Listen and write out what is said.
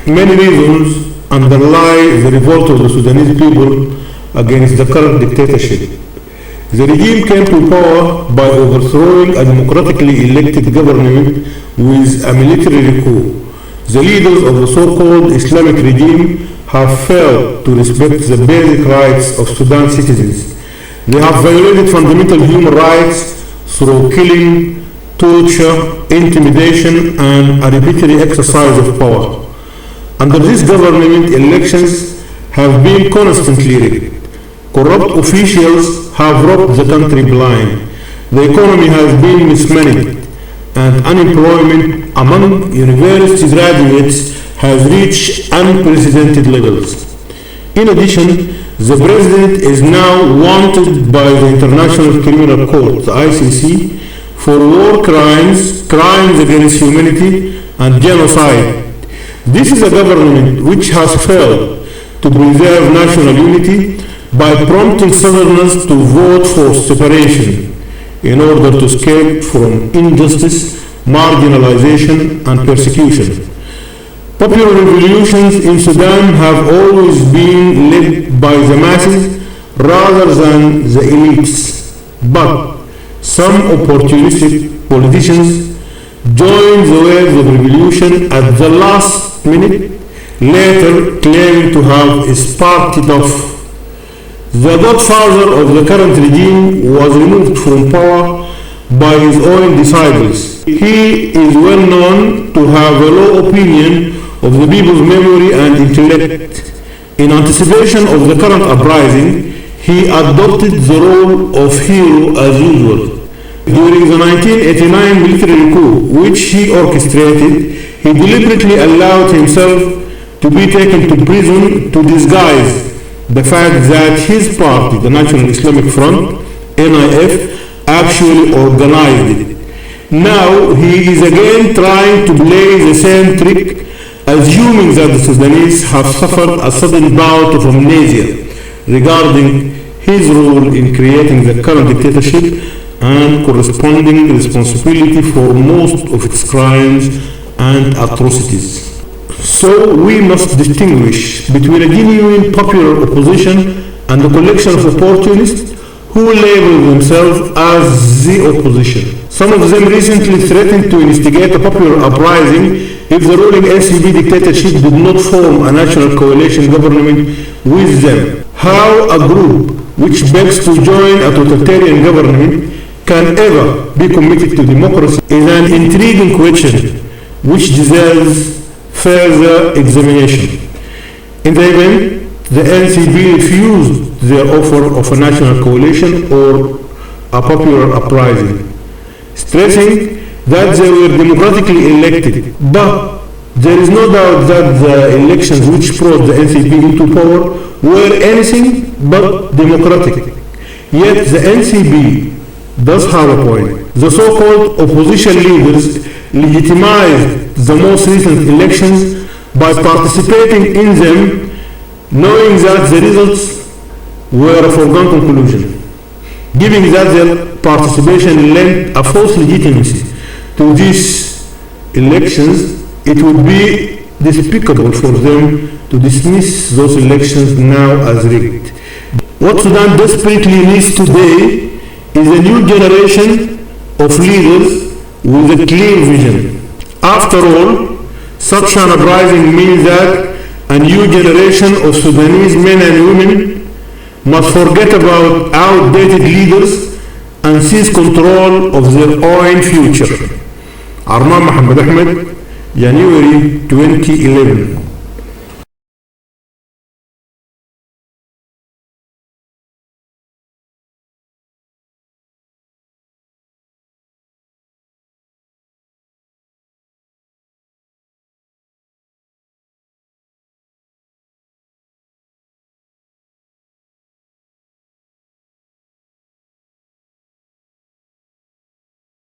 Many reasons underlie the revolt of the Sudanese people against the current dictatorship. The regime came to power by overthrowing a democratically elected government with a military coup. The leaders of the so-called Islamic regime have failed to respect the basic rights of Sudan citizens. They have violated fundamental human rights through killing, torture, intimidation, and a arbitrary exercise of power. Under this government, elections have been constantly rigged. Corrupt officials have robbed the country blind. The economy has been mismanaged, and unemployment among university graduates has reached unprecedented levels. In addition, the president is now wanted by the International Criminal Court, the ICC, for war crimes, crimes against humanity, and genocide. This is a government which has failed to preserve national unity by prompting Southerners to vote for separation in order to escape from injustice, marginalization, and persecution. Popular revolutions in Sudan have always been led by the masses rather than the elites, but some opportunistic politicians joined the wave of revolution at the last minute, later claiming to have sparked it off. The godfather of the current regime was removed from power by his own disciples. He is well known to have a low opinion of the people's memory and intellect. In anticipation of the current uprising, he adopted the role of hero as usual. During the 1989 military coup, which he orchestrated, he deliberately allowed himself to be taken to prison to disguise the fact that his party, the National Islamic Front, NIF, actually organized it. Now he is again trying to play the same trick, assuming that the Sudanese have suffered a sudden bout of amnesia regarding his role in creating the current dictatorship and corresponding responsibility for most of its crimes and atrocities. So we must distinguish between a genuine popular opposition and a collection of opportunists who label themselves as the opposition. Some of them recently threatened to instigate a popular uprising if the ruling NCP dictatorship did not form a national coalition government with them. How a group which begs to join a totalitarian government can ever be committed to democracy is an intriguing question which deserves further examination. In the event, the NCP refused their offer of a national coalition or a popular uprising, stressing that they were democratically elected. But there is no doubt that the elections which brought the NCP into power were anything but democratic. Yet the NCP does have a point. The so-called opposition leaders legitimized the most recent elections by participating in them, knowing that the results were a foregone conclusion. Given that their participation lent a false legitimacy to these elections, it would be despicable for them to dismiss those elections now as rigged. What Sudan desperately needs today is a new generation of leaders with a clear vision. After all, such an uprising means that a new generation of Sudanese men and women must forget about outdated leaders and seize control of their own future. ARMAN Mohammed Ahmed, January 2011.